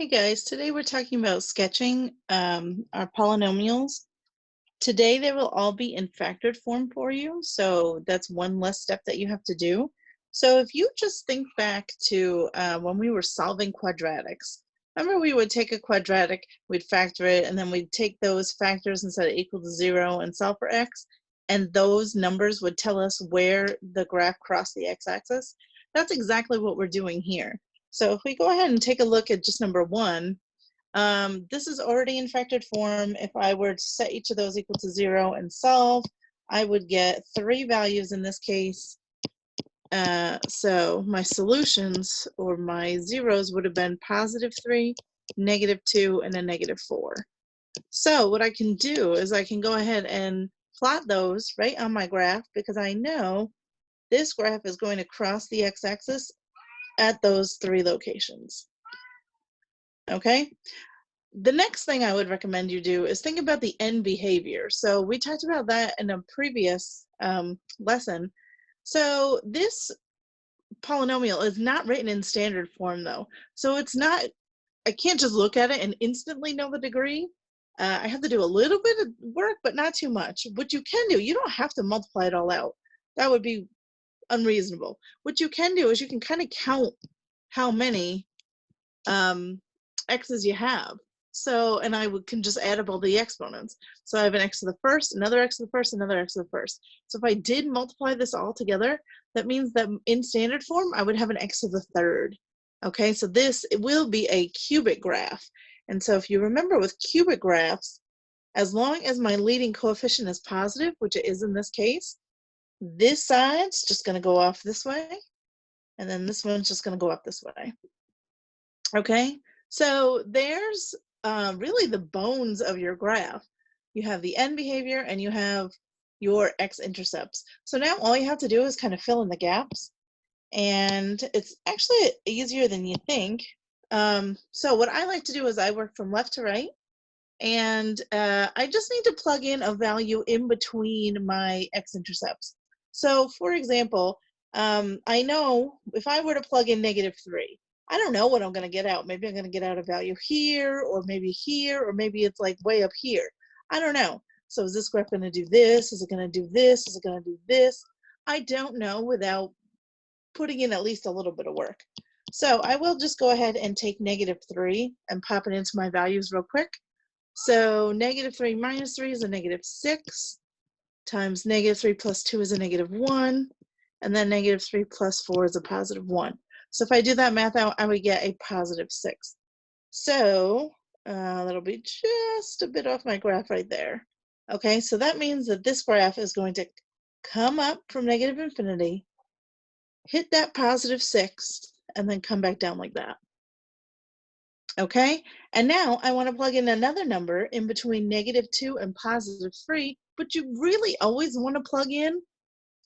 Hey guys, today we're talking about sketching our polynomials. Today they will all be in factored form for you, so that's one less step that you have to do. So if you just think back to when we were solving quadratics, remember we would take a quadratic, we'd factor it, and then we'd take those factors and set it equal to 0 and solve for x, and those numbers would tell us where the graph crossed the x-axis. That's exactly what we're doing here. So if we go ahead and take a look at just number 1, this is already in factored form. If I were to set each of those equal to 0 and solve, I would get 3 values in this case. So my solutions, or my zeros, would have been +3, -2, and a -4. So what I can do is I can go ahead and plot those right on my graph, because I know this graph is going to cross the x-axis at those 3 locations. Okay? The next thing I would recommend you do is think about the end behavior. So we talked about that in a previous lesson. So this polynomial is not written in standard form though. So it's not, I can't just look at it and instantly know the degree. I have to do a little bit of work, but not too much. What you can do, you don't have to multiply it all out. That would be unreasonable. What you can do is you can kind of count how many x's you have. So, and I can just add up all the exponents. So I have an x to the first, another x to the first, another x to the first. So if I did multiply this all together, that means that in standard form, I would have an x to the third. Okay, so this, it will be a cubic graph. And so if you remember with cubic graphs, as long as my leading coefficient is positive, which it is in this case, this side's just going to go off this way, and then this one's just going to go up this way. Okay, so there's really the bones of your graph. You have the end behavior and you have your x-intercepts. So now all you have to do is kind of fill in the gaps, and it's actually easier than you think. So what I like to do is I work from left to right, and I just need to plug in a value in between my x-intercepts. So for example, I know if I were to plug in -3, I don't know what I'm going to get out. Maybe I'm going to get out a value here, or maybe here, or maybe it's like way up here. I don't know. So is this graph going to do this? Is it going to do this? Is it going to do this? I don't know without putting in at least a little bit of work. So I will just go ahead and take -3 and pop it into my values real quick. So -3 minus 3 is a -6, times -3 plus 2 is a -1, and then -3 plus 4 is a +1. So if I do that math out, I would get a +6. So that'll be just a bit off my graph right there. Okay, so that means that this graph is going to come up from -infinity, hit that +6, and then come back down like that. Okay, and now I want to plug in another number in between -2 and +3, but you really always want to plug in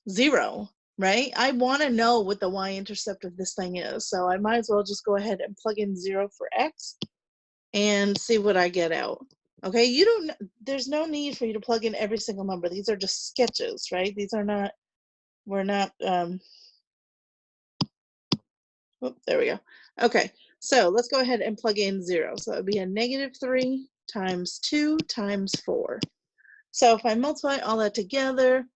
0, right? I want to know what the y-intercept of this thing is, so I might as well just go ahead and plug in 0 for x and see what I get out. Okay, there's no need for you to plug in every single number. These are just sketches, right? These are not, we're not, oh, there we go. Okay, so let's go ahead and plug in 0. So it would be a -3 times 2 times 4. So if I multiply all that together,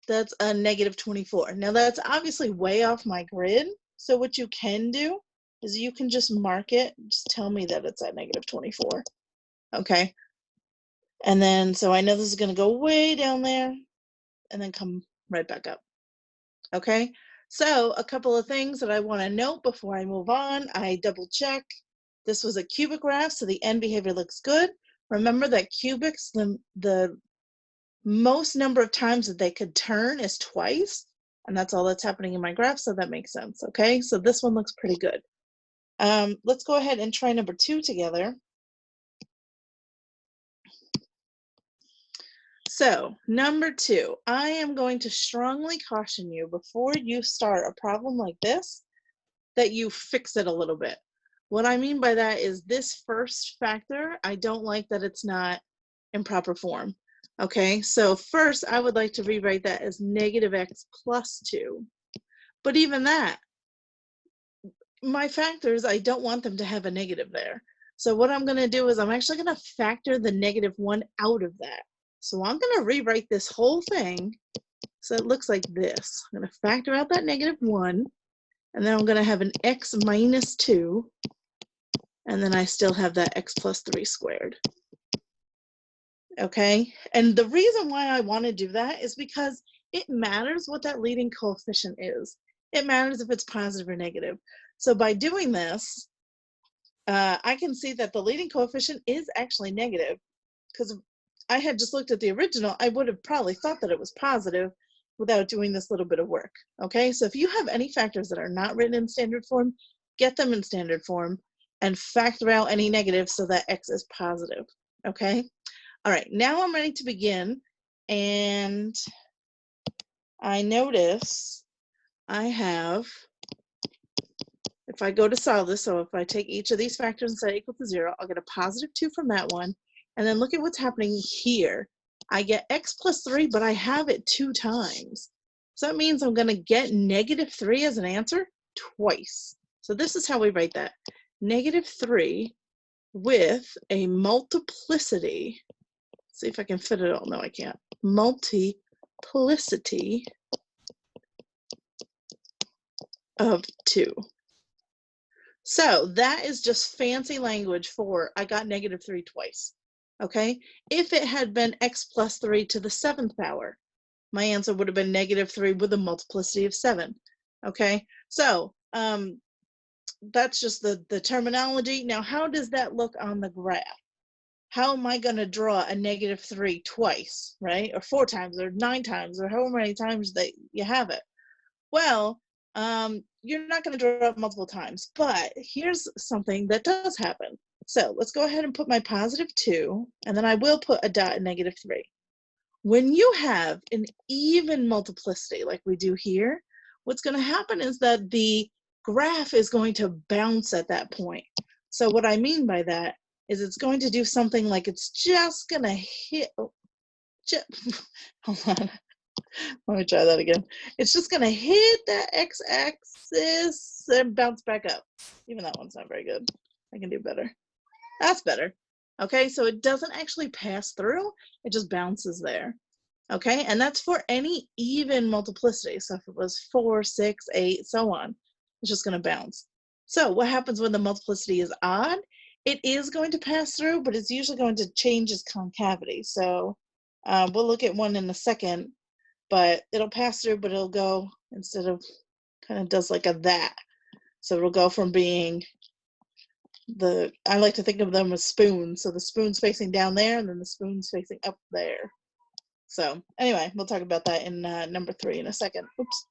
that's a -24. Now that's obviously way off my grid. So what you can do is you can just mark it, just tell me that it's at -24. Okay. And then, so I know this is going to go way down there and then come right back up. Okay. So a couple of things that I want to note before I move on. I double check. This was a cubic graph, so the end behavior looks good. Remember that cubics, the most number of times that they could turn is twice, and that's all that's happening in my graph, so that makes sense. Okay, so this one looks pretty good. Let's go ahead and try number 2 together. So number 2, I am going to strongly caution you before you start a problem like this that you fix it a little bit. What I mean by that is this first factor, I don't like that it's not in proper form. Okay, so first I would like to rewrite that as -x plus 2. But even that, my factors, I don't want them to have a negative there. So what I'm going to do is I'm actually going to factor the -1 out of that. So I'm going to rewrite this whole thing so it looks like this. I'm going to factor out that -1, and then I'm going to have an x minus 2, and then I still have that x plus 3 squared. Okay, and the reason why I want to do that is because it matters what that leading coefficient is. It matters if it's positive or negative. So by doing this, I can see that the leading coefficient is actually negative, because if I had just looked at the original, I would have probably thought that it was positive without doing this little bit of work. Okay, so if you have any factors that are not written in standard form, get them in standard form and factor out any negatives so that x is positive. Okay, all right, now I'm ready to begin, and I notice I have, if I go to solve this, so if I take each of these factors and set it equal to 0, I'll get a positive 2 from that one. And then look at what's happening here. I get x plus 3, but I have it 2 times. So that means I'm going to get -3 as an answer twice. So this is how we write that. -3 with a multiplicity. Let's see if I can fit it all. No, I can't. Multiplicity of 2. So that is just fancy language for I got -3 twice. Okay, if it had been x plus 3 to the 7th power, my answer would have been -3 with a multiplicity of 7. Okay, so that's just the terminology. Now, how does that look on the graph? How am I going to draw a -3 twice, right? Or 4 times, or 9 times, or however many times that you have it? Well, you're not going to draw it multiple times, but here's something that does happen. So let's go ahead and put my positive 2, and then I will put a dot at -3. When you have an even multiplicity like we do here, what's going to happen is that the graph is going to bounce at that point. So what I mean by that is it's going to do something like it's just going to hit, hold on. Let me try that again. It's just going to hit that x-axis and bounce back up. Even that one's not very good. I can do better. That's better. Okay, so it doesn't actually pass through. It just bounces there. Okay, and that's for any even multiplicity. So if it was 4, 6, 8, so on, it's just going to bounce. So what happens when the multiplicity is odd? It is going to pass through, but it's usually going to change its concavity. So we'll look at one in a second. But it'll pass through, but it'll go, instead of, kind of does like a that. So it'll go from being I like to think of them as spoons. So the spoon's facing down there, and then the spoon's facing up there. So anyway, we'll talk about that in number 3 in a second. Oops.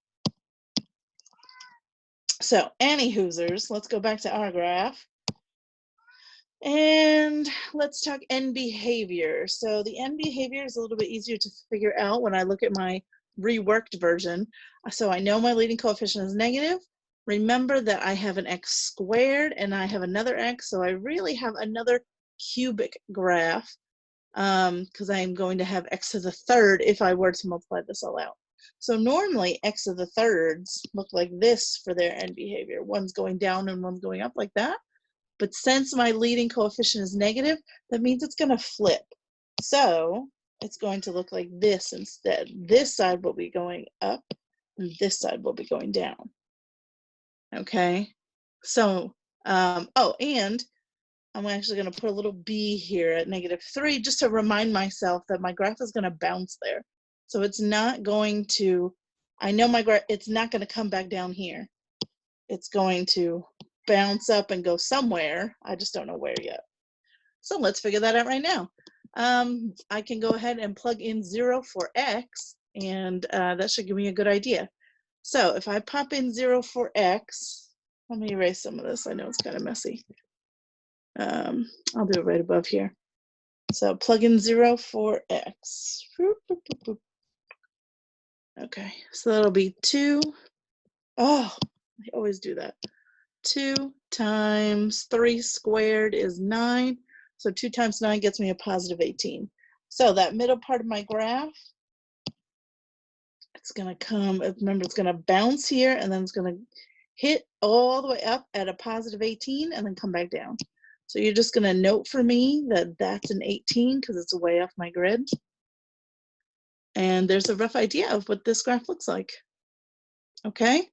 So anywhoosers, let's go back to our graph. And let's talk end behavior. So the end behavior is a little bit easier to figure out when I look at my reworked version. So I know my leading coefficient is negative. Remember that I have an x squared and I have another x, so I really have another cubic graph, because I'm going to have x to the 3rd if I were to multiply this all out. So normally x to the 3rds look like this for their end behavior. One's going down and one's going up like that. But since my leading coefficient is negative, that means it's going to flip. So it's going to look like this instead. This side will be going up, and this side will be going down. Okay? So, oh, and I'm actually going to put a little b here at -3 just to remind myself that my graph is going to bounce there. So it's not going to, I know my graph, it's not going to come back down here. It's going to bounce up and go somewhere. I just don't know where yet. So let's figure that out right now. I can go ahead and plug in 0 for x, and that should give me a good idea. So if I pop in 0 for x, let me erase some of this. I know it's kind of messy. I'll do it right above here. So plug in 0 for x. Okay, so that'll be 2. Oh, I always do that. 2 times 3 squared is 9. So 2 times 9 gets me a positive 18. So that middle part of my graph, it's going to come, remember, it's going to bounce here, and then it's going to hit all the way up at a positive 18 and then come back down. So you're just going to note for me that that's an 18 because it's way off my grid. And there's a rough idea of what this graph looks like. Okay,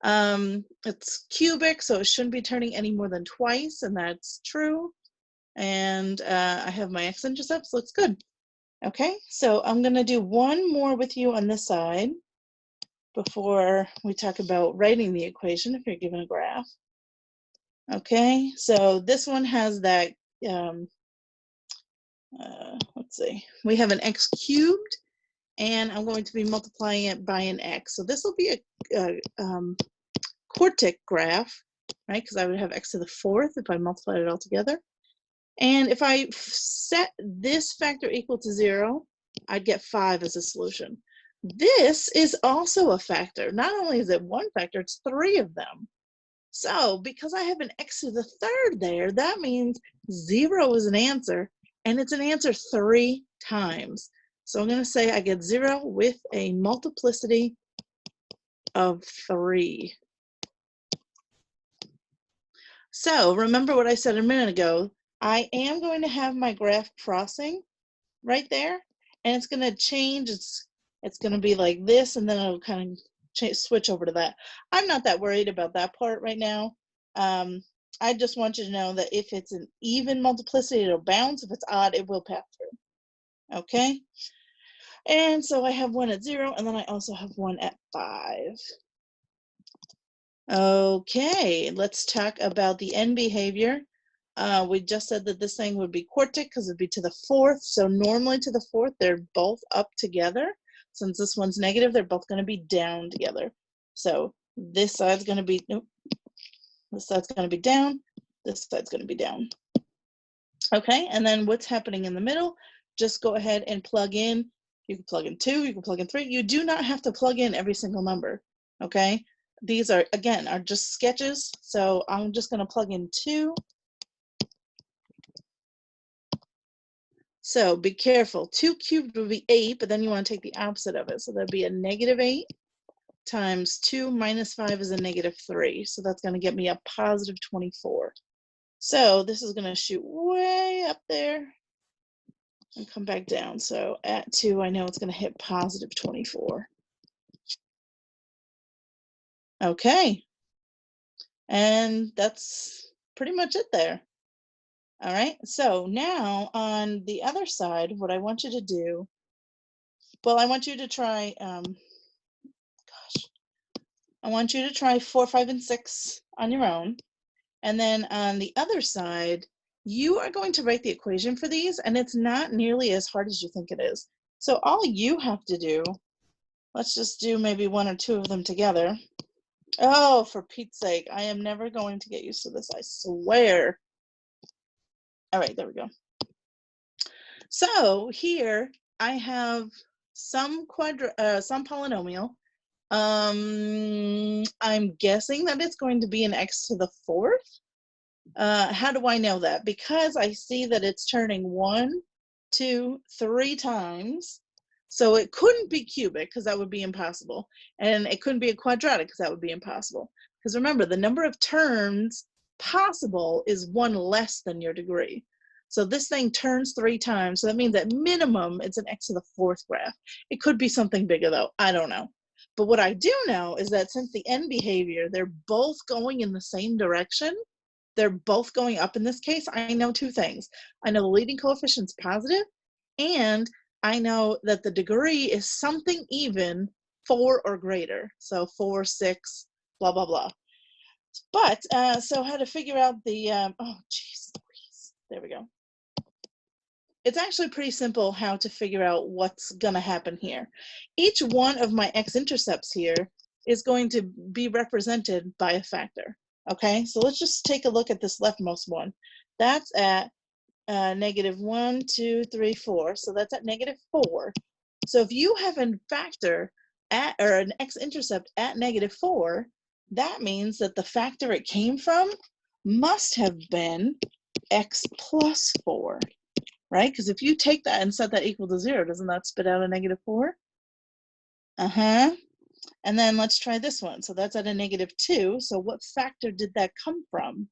it's cubic, so it shouldn't be turning any more than twice, and that's true. And I have my x-intercepts, looks good. Okay, so I'm going to do one more with you on this side before we talk about writing the equation if you're given a graph. Okay, so this one has that, let's see, we have an x cubed, and I'm going to be multiplying it by an x. So this will be a quartic graph, right? Because I would have x to the fourth if I multiplied it all together. And if I set this factor equal to 0, I'd get 5 as a solution. This is also a factor. Not only is it one factor, it's 3 of them. So because I have an x to the third there, that means 0 is an answer, and it's an answer 3 times. So I'm going to say I get 0 with a multiplicity of 3. So remember what I said a minute ago. I am going to have my graph crossing right there, and it's going to change. It's going to be like this, and then it'll kind of switch over to that. I'm not that worried about that part right now. I just want you to know that if it's an even multiplicity, it'll bounce. If it's odd, it will pass through. Okay? And so I have one at 0, and then I also have one at 5. Okay, let's talk about the end behavior. We just said that this thing would be quartic because it'd be to the fourth. So normally to the fourth, they're both up together. Since this one's negative, they're both going to be down together. So this side's going to be, nope, this side's going to be down, this side's going to be down. Okay, and then what's happening in the middle? Just go ahead and plug in. You can plug in 2, you can plug in 3. You do not have to plug in every single number, okay? These are, again, are just sketches. So I'm just going to plug in 2. So be careful. 2 cubed would be 8, but then you want to take the opposite of it. So that'd be a negative 8 times 2 minus 5 is a negative 3. So that's going to get me a positive 24. So this is going to shoot way up there and come back down. So at 2, I know it's going to hit positive 24. Okay. And that's pretty much it there. All right. So now on the other side, what I want you to do, well, I want you to try, I want you to try 4, 5, and 6 on your own. And then on the other side, you are going to write the equation for these, and it's not nearly as hard as you think it is. So all you have to do, let's just do maybe 1 or 2 of them together. Oh, for Pete's sake, I am never going to get used to this, I swear. All right, there we go. So here I have some polynomial. I'm guessing that it's going to be an x to the fourth. How do I know that? Because I see that it's turning 1, 2, 3 times. So it couldn't be cubic because that would be impossible. And it couldn't be a quadratic because that would be impossible. Because remember, the number of turns possible is 1 less than your degree. So this thing turns 3 times. So that means at minimum, it's an x to the fourth graph. It could be something bigger though. I don't know. But what I do know is that since the end behavior, they're both going in the same direction. They're both going up in this case. I know 2 things. I know the leading coefficient's positive, and I know that the degree is something even 4 or greater. So 4, 6, blah, blah, blah. But, so how to figure out the, oh, geez, there we go. It's actually pretty simple how to figure out what's going to happen here. Each one of my x-intercepts here is going to be represented by a factor. Okay, so let's just take a look at this leftmost one. That's at negative 1, 2, 3, 4. So that's at negative 4. So if you have a factor at, or an x-intercept at negative 4, that means that the factor it came from must have been x plus 4, right? Because if you take that and set that equal to 0, doesn't that spit out a negative 4? And then let's try this one. So that's at a negative 2. So what factor did that come from?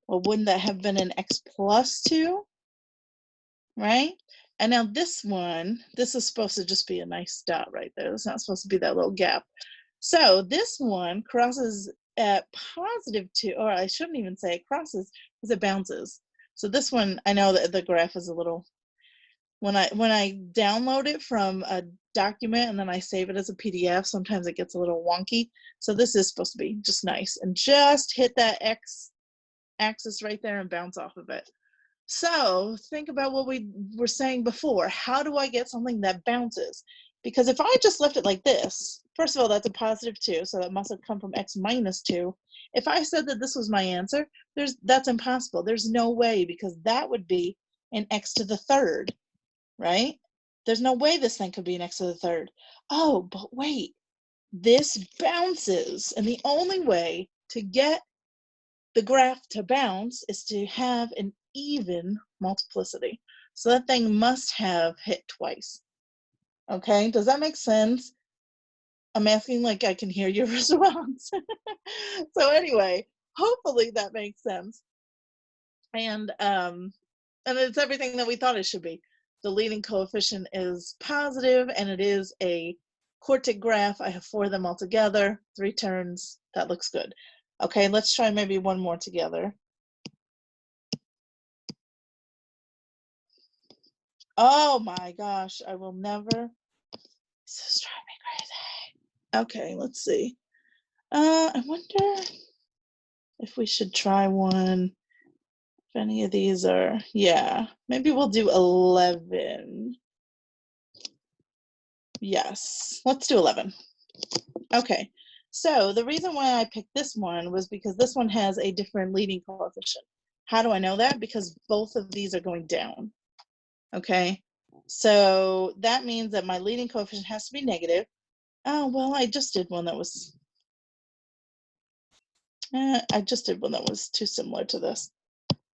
Well, wouldn't that have been an x plus 2, right? And now this one, this is supposed to just be a nice dot right there. It's not supposed to be that little gap. So this one crosses at +2, or I shouldn't even say it crosses because it bounces. So this one, I know that the graph is a little, when I download it from a document and then I save it as a PDF, sometimes it gets a little wonky. So this is supposed to be just nice and just hit that x axis right there and bounce off of it. So think about what we were saying before. How do I get something that bounces? Because if I just left it like this, first of all, that's a +2, so that must have come from x minus 2. If I said that this was my answer, that's impossible. There's no way, because that would be an x to the third, right? There's no way this thing could be an x to the third. Oh, but wait, this bounces, and the only way to get the graph to bounce is to have an even multiplicity. So that thing must have hit twice. Okay, does that make sense? I'm asking like I can hear your response. So anyway, hopefully that makes sense. And it's everything that we thought it should be. The leading coefficient is positive, and it is a quartic graph. I have 4 of them all together, 3 terms. That looks good. Okay, let's try maybe one more together. Oh my gosh, I will never. This is driving me crazy. Okay, let's see. I wonder if we should try one. If any of these are, yeah, maybe we'll do 11. Yes, let's do 11. Okay, so the reason why I picked this one was because this one has a different leading coefficient. How do I know that? Because both of these are going down. Okay, so that means that my leading coefficient has to be negative. Oh, well, I just did one that was too similar to this.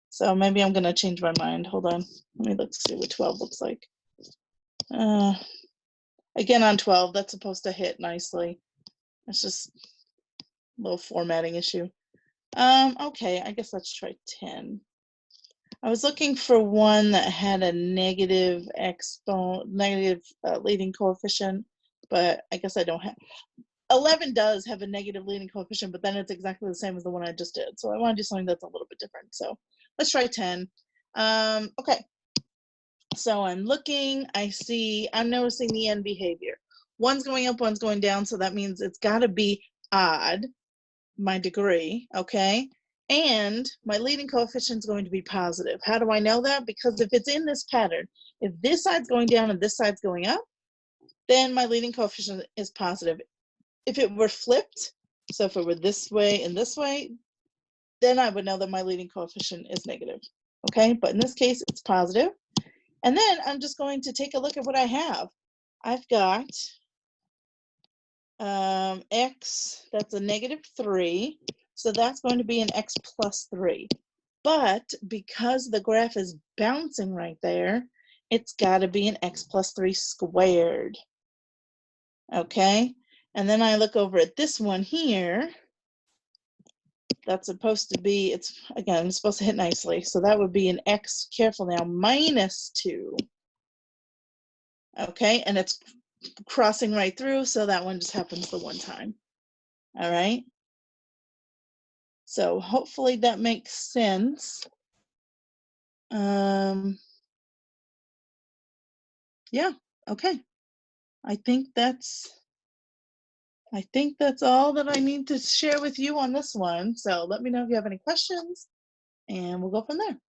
So maybe I'm going to change my mind. Hold on. Let's see what 12 looks like. Again, on 12, that's supposed to hit nicely. It's just a little formatting issue. Okay, I guess let's try 10. I was looking for one that had a negative leading coefficient, but I guess I don't have. 11 does have a negative leading coefficient, but then it's exactly the same as the one I just did. So I want to do something that's a little bit different. So let's try 10. Okay. So I'm looking, I'm noticing the end behavior. One's going up, one's going down, so that means it's got to be odd, my degree, okay? And my leading coefficient is going to be positive. How do I know that? Because if it's in this pattern, if this side's going down and this side's going up, then my leading coefficient is positive. If it were flipped, so if it were this way and this way, then I would know that my leading coefficient is negative, okay? But in this case, it's positive. And then I'm just going to take a look at what I have. I've got x, that's a -3, so that's going to be an x plus 3. But because the graph is bouncing right there, it's got to be an x plus 3 squared. Okay, and then I look over at this one here. That's supposed to be, it's supposed to hit nicely. So that would be an x, careful now, -2. Okay, and it's crossing right through, so that one just happens the one time. All right. So hopefully that makes sense. Yeah, okay. I think that's all that I need to share with you on this one. So let me know if you have any questions, and we'll go from there.